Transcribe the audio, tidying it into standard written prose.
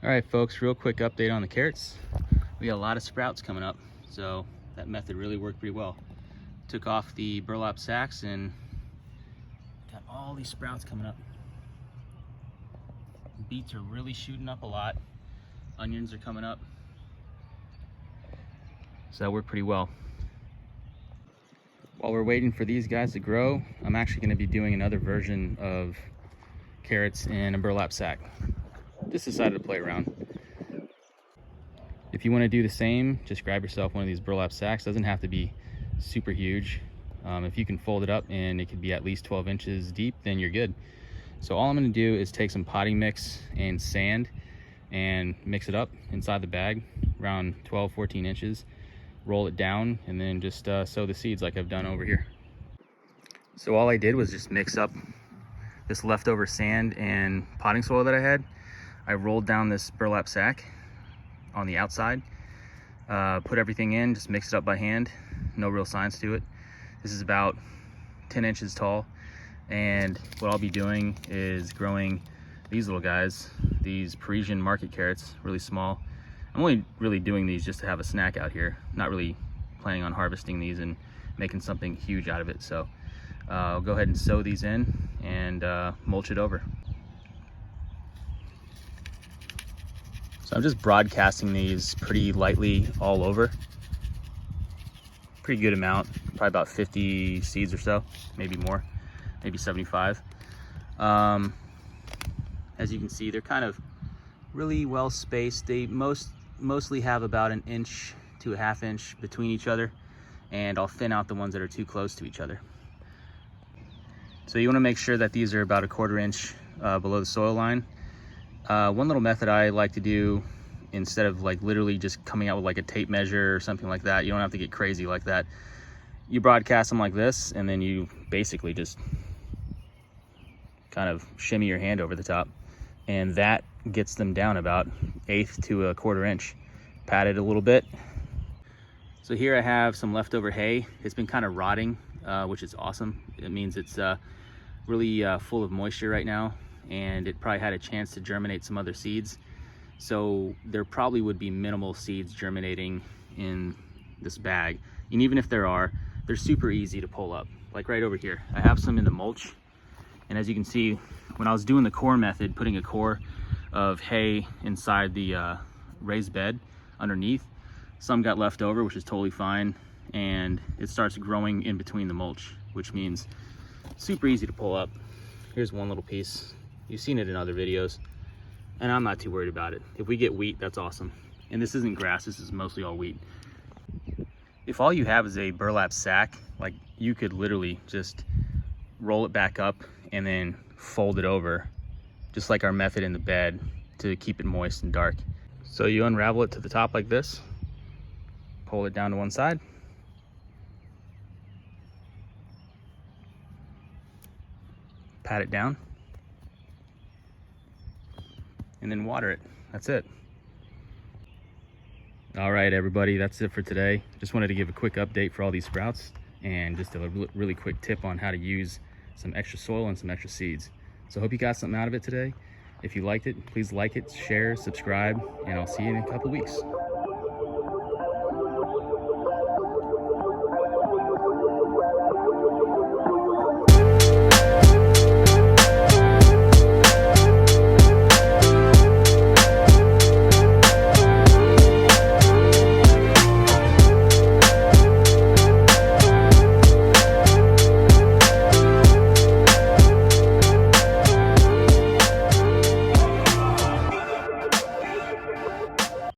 All right, folks, real quick update on the carrots. We got a lot of sprouts coming up, so that method really worked pretty well. Took off the burlap sacks and got all these sprouts coming up. Beets are really shooting up a lot. Onions are coming up. So that worked pretty well. While we're waiting for these guys to grow, I'm actually going to be doing another version of carrots in a burlap sack. Just decided to play around. If you want to do the same, just grab yourself one of these burlap sacks. Doesn't have to be super huge. If you can fold it up and it could be at least 12 inches deep, then you're good. So all I'm going to do is take some potting mix and sand and mix it up inside the bag around 12-14 inches, roll it down, and then just sow the seeds like I've done over here. So all I did was just mix up this leftover sand and potting soil that I had. I rolled down this burlap sack on the outside, put everything in, just mixed it up by hand, no real science to it. This is about 10 inches tall, and what I'll be doing is growing these little guys, these Parisian market carrots, really small. I'm only really doing these just to have a snack out here, not really planning on harvesting these and making something huge out of it. So I'll go ahead and sow these in and mulch it over. So I'm just broadcasting these pretty lightly all over. Pretty good amount, probably about 50 seeds or so, maybe more, maybe 75. As you can see, they're kind of really well spaced. They mostly have about 1 inch to a 1/2 inch between each other, and I'll thin out the ones that are too close to each other. So you want to make sure that these are about 1/4 inch below the soil line. One little method I like to do, instead of like literally just coming out with like a tape measure or something like that, you don't have to get crazy like that. You broadcast them like this, and then you basically just kind of shimmy your hand over the top, and that gets them down about 1/8 to 1/4 inch. Pat it a little bit. So here I have some leftover hay. It's been kind of rotting, which is awesome. It means it's really full of moisture right now, and it probably had a chance to germinate some other seeds. So there probably would be minimal seeds germinating in this bag. And even if there are, they're super easy to pull up. Like right over here, I have some in the mulch. And as you can see, when I was doing the core method, putting a core of hay inside the raised bed underneath, some got left over, which is totally fine. And it starts growing in between the mulch, which means super easy to pull up. Here's one little piece. You've seen it in other videos, and I'm not too worried about it. If we get wheat, that's awesome. And this isn't grass, this is mostly all wheat. If all you have is a burlap sack, like, you could literally just roll it back up and then fold it over, just like our method in the bed, to keep it moist and dark. So you unravel it to the top like this, pull it down to one side, pat it down, and then water it. That's it. All right, everybody, that's it for today. Just wanted to give a quick update for all these sprouts, and just a really quick tip on how to use some extra soil and some extra seeds. So I hope you got something out of it today. If you liked it, please like it, share, subscribe, and I'll see you in a couple weeks.